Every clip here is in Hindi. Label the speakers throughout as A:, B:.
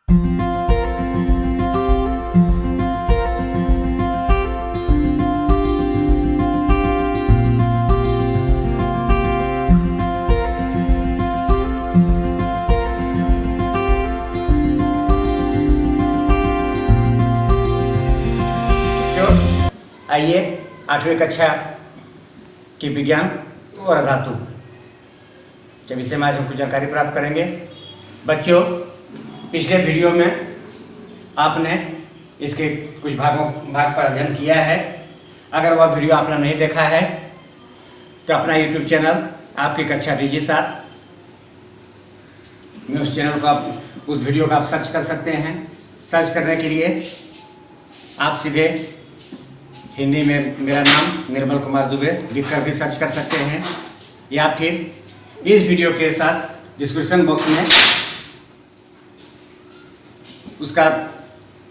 A: आइए 8वीं कक्षा की विज्ञान और अधातु के विषय में आज हम कुछ जानकारी प्राप्त करेंगे। बच्चों, पिछले वीडियो में आपने इसके कुछ भाग पर अध्ययन किया है। अगर वह वीडियो आपने नहीं देखा है तो अपना YouTube चैनल आपकी कक्षा DG7 में उस चैनल को उस वीडियो को आप सर्च कर सकते हैं। सर्च करने के लिए आप सीधे हिंदी में मेरा नाम निर्मल कुमार दुबे लिखकर भी सर्च कर सकते हैं, या फिर इस वीडियो के साथ डिस्क्रिप्शन बॉक्स में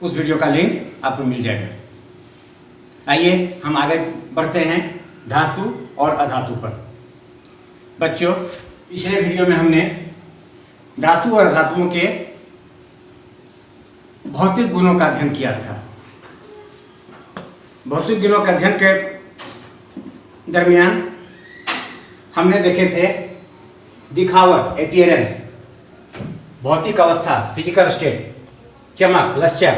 A: उस वीडियो का लिंक आपको मिल जाएगा। आइए हम आगे बढ़ते हैं धातु और अधातु पर। बच्चों, पिछले वीडियो में हमने धातु और अधातुओं के भौतिक गुणों का अध्ययन किया था। भौतिक गुणों के अध्ययन के दरमियान हमने देखे थे दिखावट, अपीयरेंस, भौतिक अवस्था, फिजिकल स्टेट, चमक, लश्चर,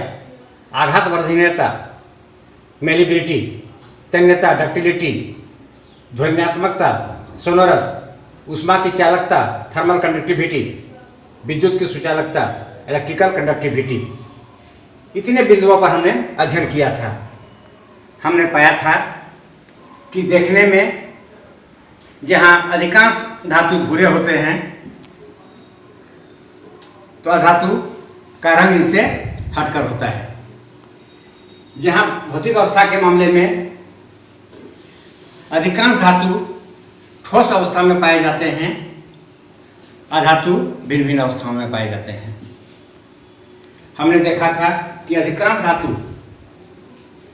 A: आघात वर्धनीयता, मेलिबिलिटी, तन्यता, डक्टिलिटी, ध्वन्यात्मकता, सोनोरस, ऊष्मा की चालकता, थर्मल कंडक्टिविटी, विद्युत की सुचालकता, इलेक्ट्रिकल कंडक्टिविटी, इतने बिंदुओं पर हमने अध्ययन किया था। हमने पाया था कि देखने में जहां अधिकांश धातु भूरे होते हैं तो अधातु का रंग इनसे हटकर होता है। जहां भौतिक अवस्था के मामले में अधिकांश धातु ठोस अवस्था में पाए जाते हैं, अधातु भिन्न भिन्न अवस्थाओं में पाए जाते हैं। हमने देखा था कि अधिकांश धातु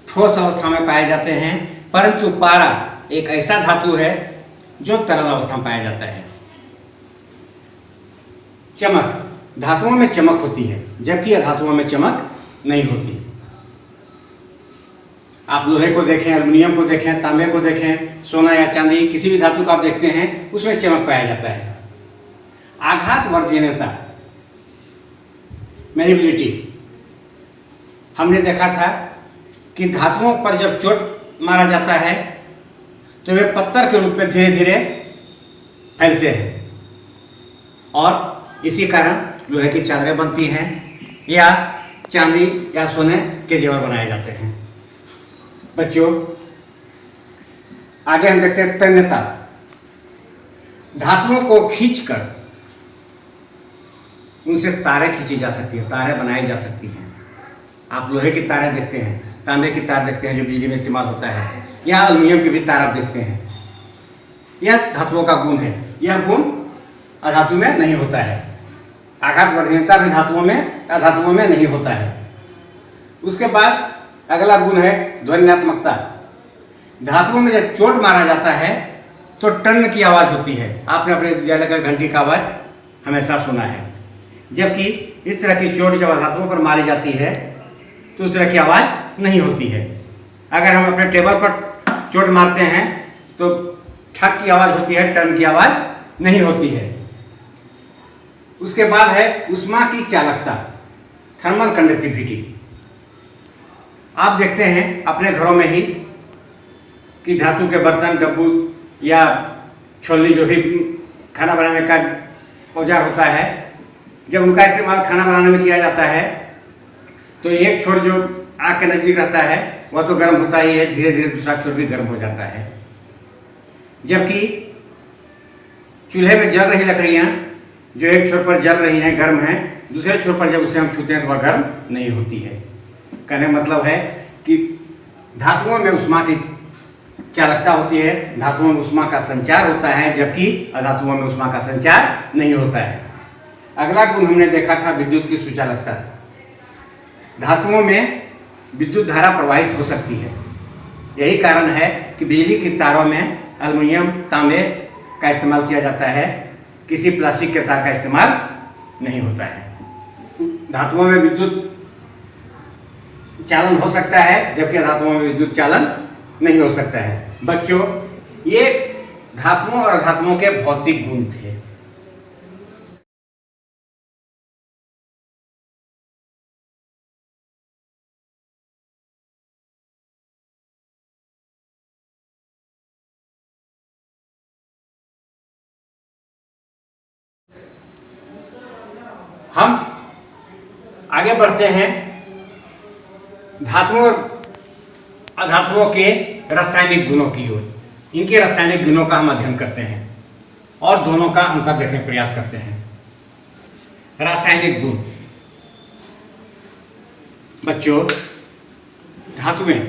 A: ठोस अवस्था में पाए जाते हैं, परंतु पारा एक ऐसा धातु है जो तरल अवस्था में पाया जाता है। चमक, धातुओं में चमक होती है जबकि अधातुओं में चमक नहीं होती। आप लोहे को देखें, एल्युमिनियम को देखें, तांबे को देखें, सोना या चांदी, किसी भी धातु को आप देखते हैं उसमें चमक पाया जाता है। आघात वर्धनीयता, मेलिबिलिटी, हमने देखा था कि धातुओं पर जब चोट मारा जाता है तो वे पत्थर के रूप में धीरे धीरे फैलते हैं और इसी कारण लोहे की चादरें बनती हैं या चांदी या सोने के जेवर बनाए जाते हैं। बच्चों, आगे हम देखते हैं तन्यता। धातुओं को खींचकर उनसे तारें खींची जा सकती है, तारें बनाई जा सकती हैं। आप लोहे की तारें देखते हैं, तांबे की तार देखते हैं जो बिजली में इस्तेमाल होता है, या एल्युमिनियम की भी तार आप देखते हैं। यह धातुओं का गुण है। यह गुण अधातु में नहीं होता है। आघात वर्धनीयता भी धातुओं में, अधातुओं में नहीं होता है। उसके बाद अगला गुण है ध्वन्यात्मकता। धातुओं में जब चोट मारा जाता है तो टन की आवाज़ होती है। आपने अपने विद्यालय का घंटी का आवाज़ हमेशा सुना है। जबकि इस तरह की चोट जब धातुओं पर मारी जाती है तो उस तरह की आवाज़ नहीं होती है। अगर हम अपने टेबल पर चोट मारते हैं तो ठक की आवाज़ होती है, टन की आवाज़ नहीं होती है। उसके बाद है ऊष्मा की चालकता, थर्मल कंडक्टिविटी। आप देखते हैं अपने घरों में ही कि धातु के बर्तन, डब्बू या छोलनी, जो भी खाना बनाने का औजार होता है, जब उनका इस्तेमाल खाना बनाने में किया जाता है तो एक छोर जो आग के नज़दीक रहता है वह तो गर्म होता ही है, धीरे धीरे दूसरा छोर भी गर्म हो जाता है। जबकि चूल्हे में जल रही लकड़ियाँ जो एक छोर पर जल रही हैं, गर्म हैं, दूसरे छोर पर जब उसे हम छूते हैं तो वह गर्म नहीं होती है। कहने मतलब है कि धातुओं में ऊष्मा की चालकता होती है, धातुओं में ऊष्मा का संचार होता है, जबकि अधातुओं में ऊष्मा का संचार नहीं होता है। अगला गुण हमने देखा था विद्युत की सुचालकता। धातुओं में विद्युत धारा प्रवाहित हो सकती है। यही कारण है कि बिजली की तारों में एल्युमिनियम, तांबे का इस्तेमाल किया जाता है, किसी प्लास्टिक के तार का इस्तेमाल नहीं होता है। धातुओं में विद्युत चालन हो सकता है, जबकि अधातुओं में विद्युत चालन नहीं हो सकता है। बच्चों, ये धातुओं और अधातुओं के भौतिक गुण थे। हम आगे बढ़ते हैं। धातुओं और अधातुओं के रासायनिक गुणों की ओर। इनके रासायनिक गुणों का हम अध्ययन करते हैं और दोनों का अंतर देखने का प्रयास करते हैं। रासायनिक गुण। बच्चों, धातुएं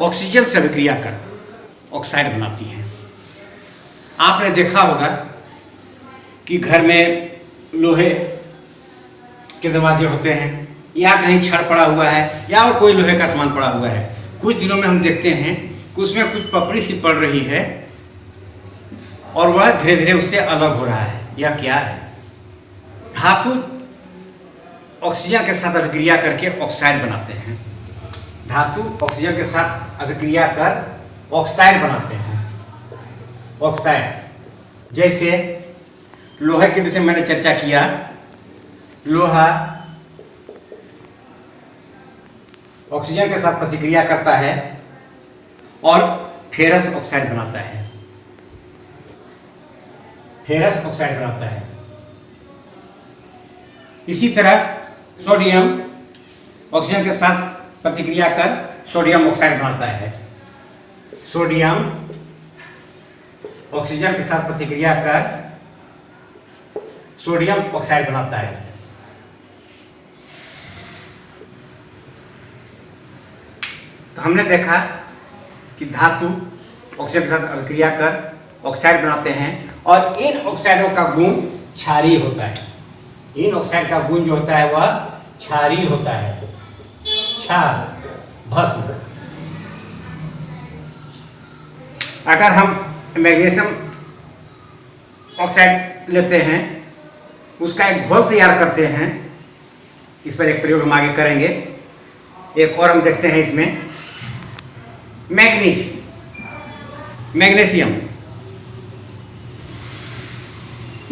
A: ऑक्सीजन से अभिक्रिया कर ऑक्साइड बनाती हैं। आपने देखा होगा कि घर में लोहे के दरवाजे होते हैं, या कहीं छड़ पड़ा हुआ है, या और कोई लोहे का सामान पड़ा हुआ है। कुछ दिनों में हम देखते हैं कि उसमें कुछ पपड़ी सी पड़ रही है और वह धीरे धीरे उससे अलग हो रहा है। यह क्या है? धातु ऑक्सीजन के साथ अभिक्रिया करके ऑक्साइड बनाते हैं। धातु ऑक्सीजन के साथ अभिक्रिया कर ऑक्साइड बनाते हैं। ऑक्साइड जैसे लोहे के विषय में मैंने चर्चा किया। लोहा ऑक्सीजन के साथ प्रतिक्रिया करता है और फेरस ऑक्साइड बनाता है। फेरस ऑक्साइड बनाता है। इसी तरह सोडियम ऑक्सीजन के साथ प्रतिक्रिया कर सोडियम ऑक्साइड बनाता है। सोडियम ऑक्सीजन के साथ प्रतिक्रिया कर सोडियम ऑक्साइड बनाता है। तो हमने देखा कि धातु ऑक्सीजन के साथ अभिक्रिया कर ऑक्साइड बनाते हैं और इन ऑक्साइडों का गुण क्षारीय होता है। इन ऑक्साइड का गुण जो होता है वह क्षारीय होता है। क्षार, भस्म। अगर हम मैग्नीशियम ऑक्साइड लेते हैं, उसका एक घोल तैयार करते हैं। इस पर एक प्रयोग हम आगे करेंगे। एक और हम देखते हैं इसमें मैग्नीशियम।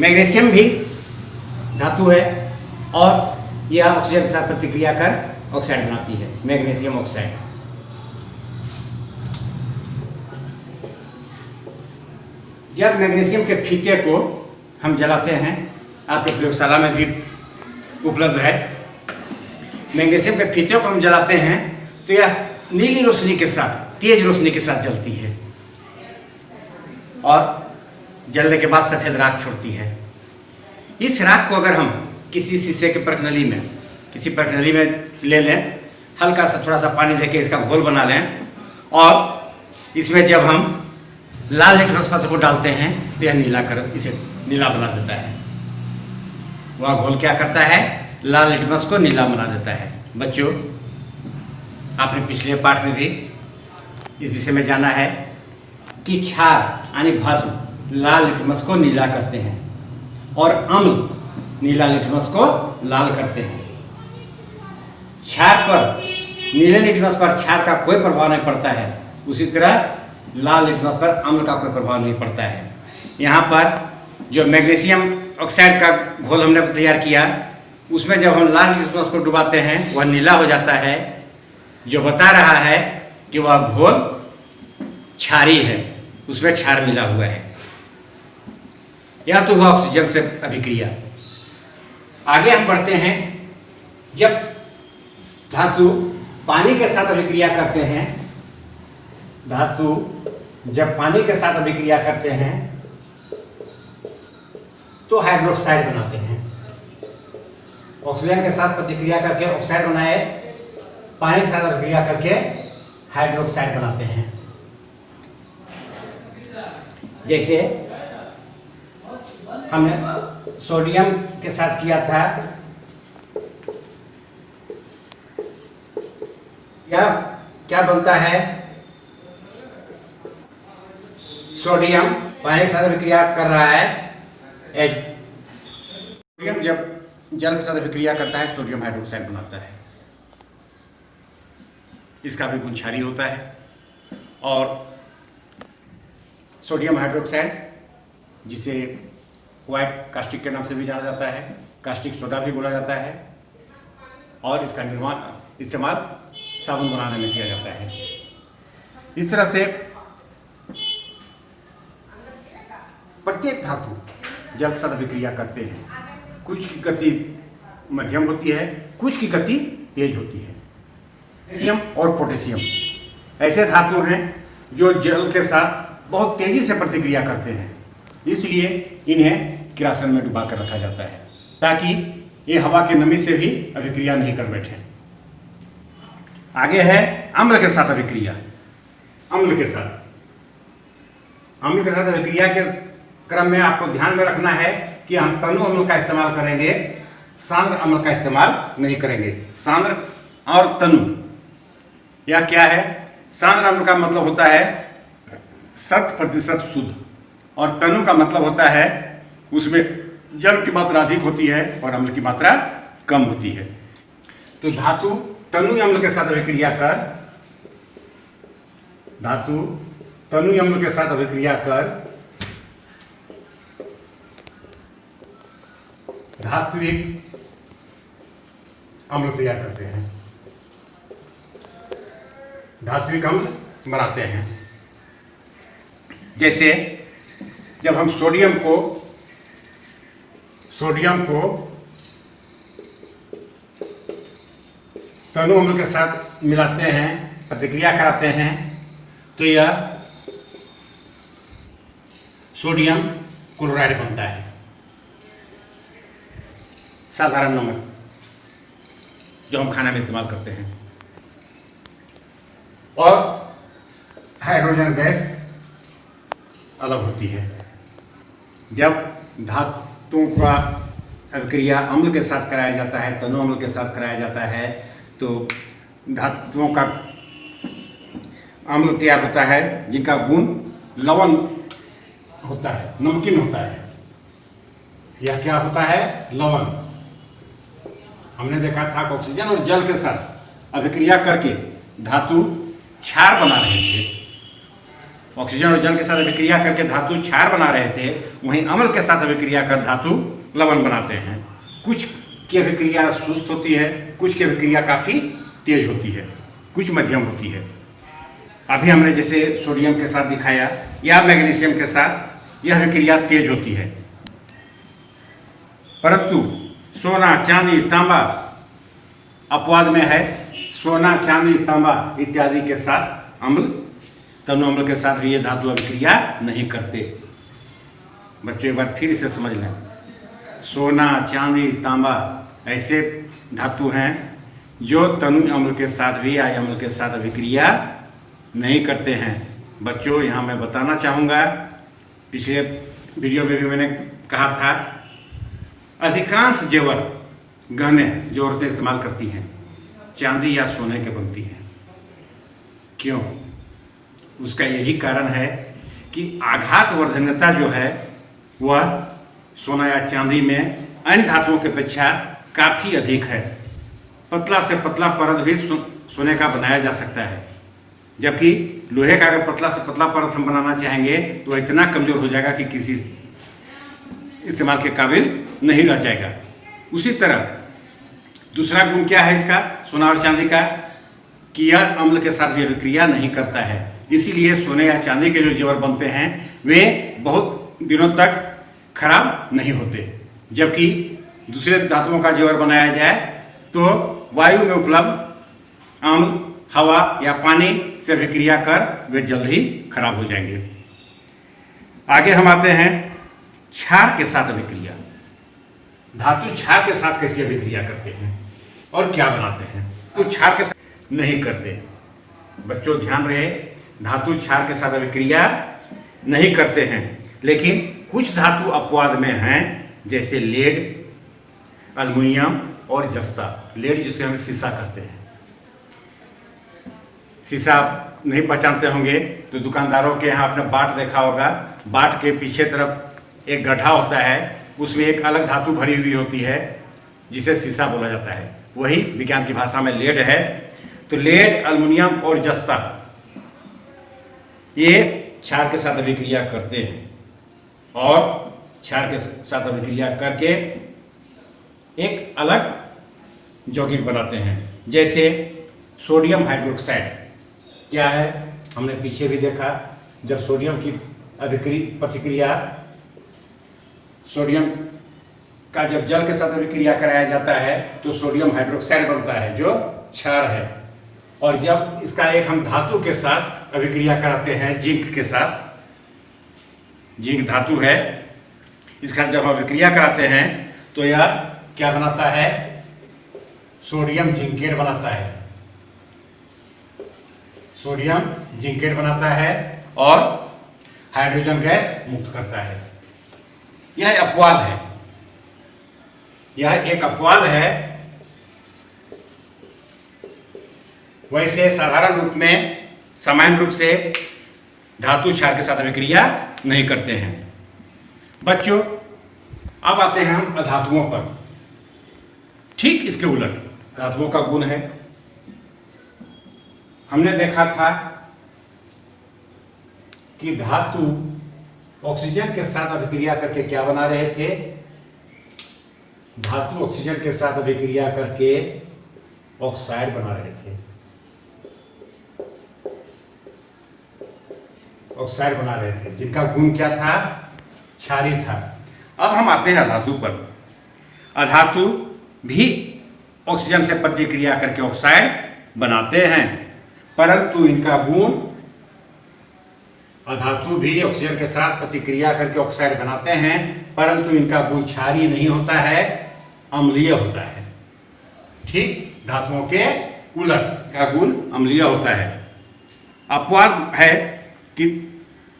A: मैग्नीशियम भी धातु है और यह ऑक्सीजन के साथ प्रतिक्रिया कर ऑक्साइड बनाती है, मैग्नीशियम ऑक्साइड। जब मैग्नीशियम के फीते को हम जलाते हैं, आपके प्रयोगशाला में भी उपलब्ध है। मैग्नीशियम के फीते को हम जलाते हैं तो यह नीली रोशनी के साथ, तेज रोशनी के साथ जलती है और जलने के बाद सफेद राख छोड़ती है। इस राख को अगर हम किसी शीशे के परखनली में, किसी परखनली में ले लें, हल्का सा थोड़ा सा पानी देके इसका घोल बना लें और इसमें जब हम लाल लिटमस पत्र को डालते हैं तो यह नीला कर इसे नीला बना देता है। वह घोल क्या करता है? लाल लिटमस को नीला बना देता है। बच्चों, आपने पिछले पाठ में भी इस विषय में जाना है कि क्षार यानी भस्म लाल लिटमस को नीला करते हैं और अम्ल नीला लिटमस को लाल करते हैं। क्षार पर, नीले लिटमस पर क्षार का कोई प्रभाव नहीं पड़ता है, उसी तरह लाल लिटमस पर अम्ल का कोई प्रभाव नहीं पड़ता है। यहाँ पर जो मैग्नीशियम ऑक्साइड का घोल हमने तैयार किया, उसमें जब हम लाल लिटमस को डुबाते हैं वह नीला हो जाता है, जो बता रहा है कि वह घोल क्षारीय है, उसमें क्षार मिला हुआ है। यह तो हुआ ऑक्सीजन से अभिक्रिया। आगे हम बढ़ते हैं। जब धातु पानी के साथ अभिक्रिया करते हैं, धातु जब पानी के साथ अभिक्रिया करते हैं तो हाइड्रोक्साइड बनाते हैं। ऑक्सीजन के साथ प्रतिक्रिया करके ऑक्साइड बनाए, पानी के साथ अभिक्रिया करके हाइड्रोक्साइड बनाते हैं। जैसे हमने सोडियम के साथ किया था, यह क्या बनता है? सोडियम पानी के साथ अभिक्रिया कर रहा है। सोडियम जब जल के साथ अभिक्रिया करता है सोडियम हाइड्रोक्साइड बनाता है। इसका भी गुण क्षारीय होता है। और सोडियम हाइड्रोक्साइड, जिसे व्हाइट कास्टिक के नाम से भी जाना जाता है, कास्टिक सोडा भी बोला जाता है, और इसका इस्तेमाल साबुन बनाने में किया जाता है। इस तरह से प्रत्येक धातु जल के साथ अभिक्रिया करते हैं। कुछ की गति मध्यम होती है, कुछ की गति तेज होती है। कैल्शियम और पोटेशियम ऐसे धातु हैं जो जल के साथ बहुत तेजी से प्रतिक्रिया करते हैं, इसलिए इन्हें किरासन में डुबा कर रखा जाता है ताकि ये हवा की नमी से भी अभिक्रिया नहीं कर बैठे। आगे है अम्ल के साथ अभिक्रिया। अम्ल के साथ अभिक्रिया के क्रम में आपको ध्यान में रखना है कि हम तनु अम्ल का इस्तेमाल करेंगे, सांद्र अम्ल का इस्तेमाल नहीं करेंगे। सांद्र और तनु या क्या है? सांद्र अम्ल का मतलब होता है 100% शुद्ध, और तनु का मतलब होता है उसमें जल की मात्रा अधिक होती है और अम्ल की मात्रा कम होती है। तो धातु तनु अम्ल के साथ अभिक्रिया कर धात्विक अम्ल तैयार करते हैं, धात्विक अम्ल बनाते हैं। जैसे जब हम सोडियम को तनु अम्ल के साथ मिलाते हैं, प्रतिक्रिया कराते हैं, तो यह सोडियम क्लोराइड बनता है, साधारण नमक जो हम खाना में इस्तेमाल करते हैं। और हाइड्रोजन गैस अलग होती है। जब धातुओं का अभिक्रिया अम्ल के साथ कराया जाता है, तनु अम्ल के साथ कराया जाता है, तो धातुओं का अम्ल तैयार होता है जिनका गुण लवण होता है, नमकीन होता है। यह क्या होता है? लवण। हमने देखा था कि ऑक्सीजन और जल के साथ अभिक्रिया करके धातु क्षार बना रहे थे। ऑक्सीजन और जल के साथ अभिक्रिया करके धातु क्षार बना रहे थे, वहीं अम्ल के साथ अभिक्रिया कर धातु लवण बनाते हैं। कुछ की अभिक्रिया सुस्त होती है, कुछ की अभिक्रिया काफ़ी तेज होती है, कुछ मध्यम होती है। अभी हमने जैसे सोडियम के साथ दिखाया या मैग्नीशियम के साथ यह अभिक्रिया तेज होती है, परंतु सोना, चांदी, तांबा अपवाद में है। सोना, चांदी, तांबा इत्यादि के साथ अम्ल, तनु अम्ल के साथ भी ये धातु अभिक्रिया नहीं करते। बच्चों एक बार फिर इसे समझ लें। सोना, चांदी, तांबा ऐसे धातु हैं जो तनु अम्ल के साथ भी या अम्ल के साथ अभिक्रिया नहीं करते हैं। बच्चों यहाँ मैं बताना चाहूँगा, पिछले वीडियो में भी मैंने कहा था, अधिकांश जेवर गहने जो औरतें इस्तेमाल करती हैं चांदी या सोने के बनती हैं। क्यों? उसका यही कारण है कि आघात वर्धनता जो है वह सोना या चांदी में अन्य धातुओं की अपेक्षा काफ़ी अधिक है। पतला से पतला परत भी सोने का बनाया जा सकता है, जबकि लोहे का अगर पतला से पतला परत हम बनाना चाहेंगे तो वह इतना कमज़ोर हो जाएगा कि किसी इस्तेमाल के काबिल नहीं रह जाएगा। उसी तरह दूसरा गुण क्या है इसका, सोना और चांदी का, कि यह अम्ल के साथ भी अभिक्रिया नहीं करता है। इसीलिए सोने या चांदी के जो जेवर बनते हैं वे बहुत दिनों तक खराब नहीं होते, जबकि दूसरे धातुओं का जेवर बनाया जाए तो वायु में उपलब्ध अम्ल, हवा या पानी से अभिक्रिया कर वे जल्द ही खराब हो जाएंगे। आगे हम आते हैं क्षार के साथ अभिक्रिया। धातु क्षार के साथ कैसे अभिक्रिया करते हैं और क्या बनाते हैं? तो क्षार के साथ नहीं करते। बच्चों ध्यान रहे, धातु क्षार के साथ अभिक्रिया नहीं करते हैं, लेकिन कुछ धातु अपवाद में हैं, जैसे लेड, एल्युमिनियम और जस्ता। लेड जिसे हम शीशा कहते हैं। शीशा आप नहीं पहचानते होंगे तो दुकानदारों के यहाँ आपने बाट देखा होगा। बाट के पीछे तरफ एक गड्ढा होता है, उसमें एक अलग धातु भरी हुई होती है, जिसे शीशा बोला जाता है, वही विज्ञान की भाषा में लेड है। तो लेड, एल्युमिनियम और जस्ता ये क्षार के साथ अभिक्रिया करते हैं और क्षार के साथ अभिक्रिया करके एक अलग यौगिक बनाते हैं। जैसे सोडियम हाइड्रोक्साइड क्या है, हमने पीछे भी देखा, जब सोडियम की प्रतिक्रिया, सोडियम का जब जल के साथ अभिक्रिया कराया जाता है तो सोडियम हाइड्रोक्साइड बनता है जो क्षार है। और जब इसका एक हम धातु के साथ अभिक्रिया कराते हैं, जिंक के साथ, जिंक धातु है, इसका जब हम अभिक्रिया कराते हैं तो यह क्या बनाता है, सोडियम जिंकेट बनाता है, सोडियम जिंकेट बनाता है और हाइड्रोजन गैस मुक्त करता है। यह अपवाद है, यह एक अपवाद है। वैसे साधारण रूप में, सामान्य रूप से धातु क्षार के साथ अभिक्रिया नहीं करते हैं। बच्चों, अब आते हैं हम अधातुओं पर। ठीक इसके उलट धातुओं का गुण है, हमने देखा था कि धातु ऑक्सीजन के साथ अभिक्रिया करके क्या बना रहे थे, धातु ऑक्सीजन के साथ अभिक्रिया करके ऑक्साइड बना रहे थे, ऑक्साइड बना रहे थे, जिनका गुण क्या था, क्षारीय था। अब हम आते हैं अधातु पर। अधातु भी ऑक्सीजन से प्रतिक्रिया करके ऑक्साइड बनाते हैं, परंतु इनका गुण, अधातु भी ऑक्सीजन के साथ प्रतिक्रिया करके ऑक्साइड बनाते हैं, परंतु इनका गुण क्षारीय नहीं होता है, अम्लीय होता है। ठीक धातुओं के उलट का गुण अम्लीय होता है। अपवाद है कि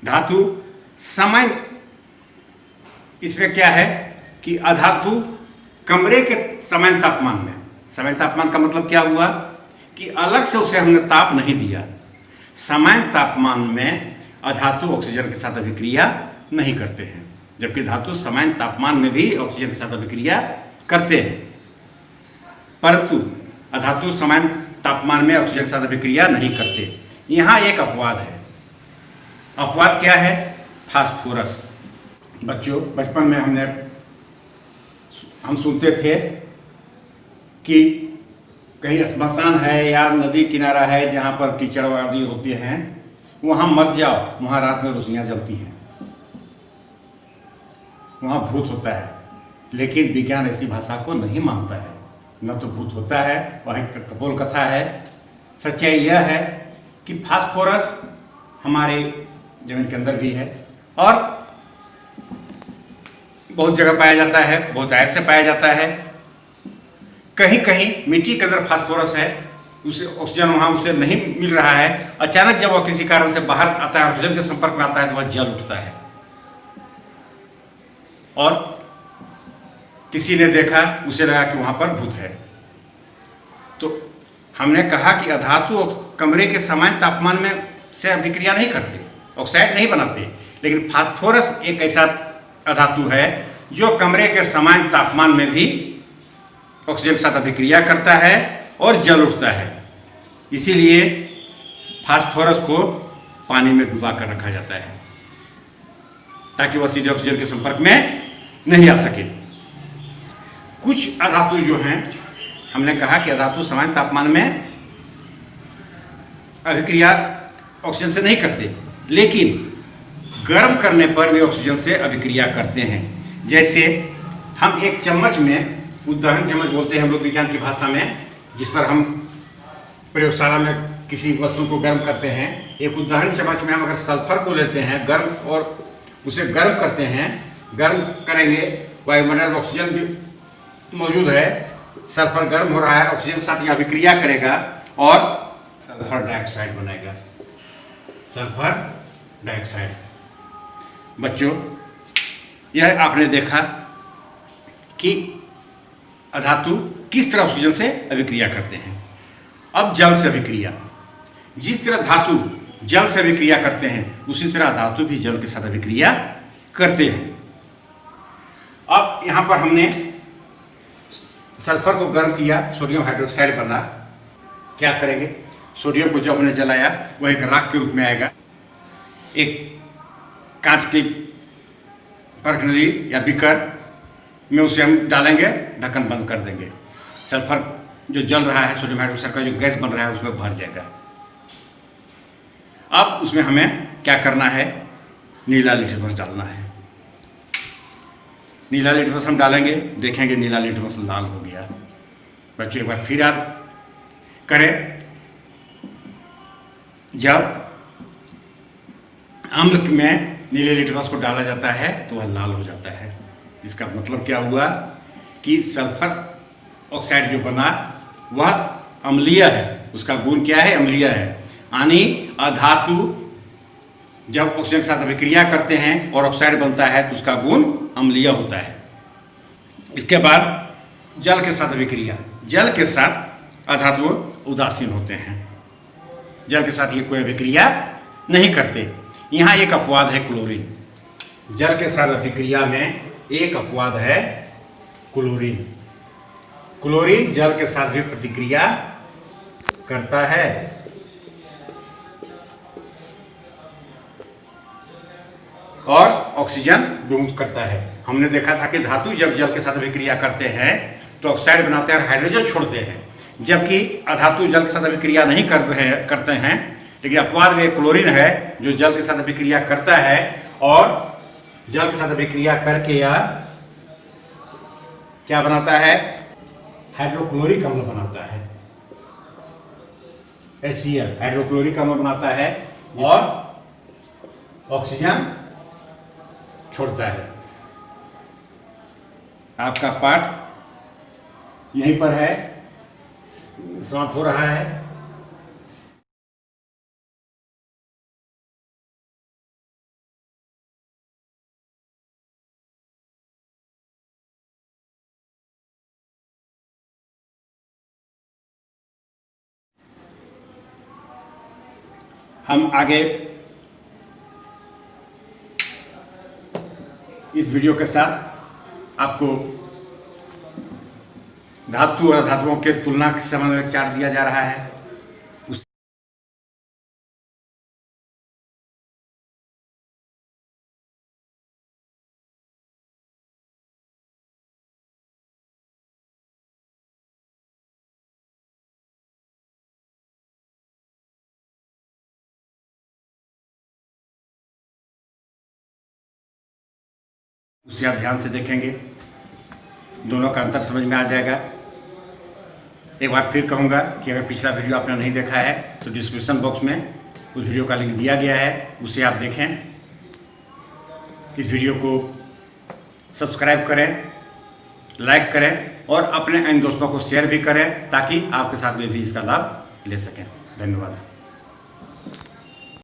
A: धातु सामान्य, इसमें क्या है कि अधातु कमरे के सामान्य तापमान में, सामान्य तापमान का मतलब क्या हुआ कि अलग से उसे हमने ताप नहीं दिया, सामान्य तापमान में अधातु ऑक्सीजन के साथ अभिक्रिया नहीं करते हैं, जबकि धातु सामान्य तापमान में भी ऑक्सीजन के साथ अभिक्रिया करते हैं, परंतु अधातु सामान्य तापमान में ऑक्सीजन के साथ अभिक्रिया नहीं करते। यहाँ एक अपवाद है। अपवाद क्या है, फास्फोरस। बच्चों, बचपन में हम सुनते थे कि कहीं श्मशान है या नदी किनारा है जहाँ पर कीचड़ आदि होते हैं, वहाँ मत जाओ, वहाँ रात में रोशनियाँ जलती हैं, वहाँ भूत होता है। लेकिन विज्ञान ऐसी भाषा को नहीं मानता है, न तो भूत होता है, वह कपोल कथा है। सच्चाई यह है कि फास्फोरस हमारे जमीन के अंदर भी है और बहुत जगह पाया जाता है, बहुत आयत से पाया जाता है। कहीं कहीं मिट्टी के अंदर फास्फोरस है, उसे ऑक्सीजन वहाँ उसे नहीं मिल रहा है, अचानक जब वह किसी कारण से बाहर आता है, ऑक्सीजन के संपर्क में आता है, तो वह जल उठता है। और किसी ने देखा, उसे लगा कि वहाँ पर भूत है। तो हमने कहा कि अधातु कमरे के सामान्य तापमान में से अभिक्रिया नहीं करते, ऑक्साइड नहीं बनाते, लेकिन फास्फोरस एक ऐसा अधातु है जो कमरे के सामान्य तापमान में भी ऑक्सीजन के साथ अभिक्रिया करता है और जल उठता है। इसीलिए फास्फोरस को पानी में डुबा कर रखा जाता है ताकि वह सीधे ऑक्सीजन के संपर्क में नहीं आ सके। कुछ अधातु जो हैं, हमने कहा कि अधातु सामान्य तापमान में अभिक्रिया ऑक्सीजन से नहीं करते, लेकिन गर्म करने पर वे ऑक्सीजन से अभिक्रिया करते हैं। जैसे हम एक चम्मच में, उद्दहन चम्मच बोलते हैं हम लोग विज्ञान की भाषा में, जिस पर हम प्रयोगशाला में किसी वस्तु को गर्म करते हैं, एक उद्दहन चम्मच में हम अगर सल्फर को लेते हैं गर्म और उसे गर्म करते हैं, गर्म करेंगे, वायुमंडल में ऑक्सीजन भी मौजूद है, सल्फर गर्म हो रहा है, ऑक्सीजन के साथ यह अभिक्रिया करेगा और सल्फर डाइऑक्साइड बनाएगा, सल्फर डाइऑक्साइड। बच्चों, यह आपने देखा कि अधातु किस तरह ऑक्सीजन से अभिक्रिया करते हैं। अब जल से अभिक्रिया, जिस तरह धातु जल से अभिक्रिया करते हैं, उसी तरह धातु भी जल के साथ अभिक्रिया करते हैं। अब यहाँ पर हमने सल्फर को गर्म किया, सोडियम हाइड्रोक्साइड बना। क्या करेंगे, सोडियम को जब हमने जलाया वह एक राख के रूप में आएगा। एक कांच की परखनली या बीकर में उसे हम डालेंगे, ढक्कन बंद कर देंगे। सल्फर जो जल रहा है, सोडियम हाइड्रोक्साइड का जो गैस बन रहा है उसमें भर जाएगा। अब उसमें हमें क्या करना है, नीला लिटमस डालना है। नीला लिटमस हम डालेंगे, देखेंगे नीला लिटमस लाल हो गया। बच्चों एक बार फिर याद करें, जब अम्ल में नीले लिटमस को डाला जाता है तो वह लाल हो जाता है। इसका मतलब क्या हुआ कि सल्फर ऑक्साइड जो बना वह अम्लीय है, उसका गुण क्या है, अम्लीय है। यानी अधातु जब ऑक्सीजन के साथ अभिक्रिया करते हैं और ऑक्साइड बनता है तो उसका गुण अम्लीय होता है। इसके बाद जल के साथ अभिक्रिया, जल के साथ अधातु उदासीन होते हैं, जल के साथ ये कोई अभिक्रिया नहीं करते। यहाँ एक अपवाद है क्लोरीन, जल के साथ अभिक्रिया में एक अपवाद है क्लोरीन। क्लोरीन जल के साथ भी प्रतिक्रिया करता है और ऑक्सीजन विमुक्त करता है। हमने देखा था कि धातु जब जल के साथ अभिक्रिया करते हैं तो ऑक्साइड बनाते हैं और हाइड्रोजन छोड़ते हैं, जबकि अधातु जल के साथ अभिक्रिया नहीं करते हैं। लेकिन अपवाद में क्लोरीन है जो जल के साथ अभिक्रिया करता है और जल के साथ अभिक्रिया करके या क्या बनाता है, हाइड्रोक्लोरिक अम्ल बनाता है। HCl हाइड्रोक्लोरिक अम्ल बनाता है और ऑक्सीजन छोड़ता है। आपका पाठ यहीं पर है, समाप्त हो रहा है। हम आगे इस वीडियो के साथ आपको धातु और अधातुओं के तुलना के संबंध में चार्ट दिया जा रहा है। उसे आप ध्यान से देखेंगे, दोनों का अंतर समझ में आ जाएगा। एक बार फिर कहूँगा कि अगर पिछला वीडियो आपने नहीं देखा है तो डिस्क्रिप्शन बॉक्स में उस वीडियो का लिंक दिया गया है, उसे आप देखें। इस वीडियो को सब्सक्राइब करें, लाइक करें और अपने अन्य दोस्तों को शेयर भी करें ताकि आपके साथ वे भी इसका लाभ ले सकें। धन्यवाद।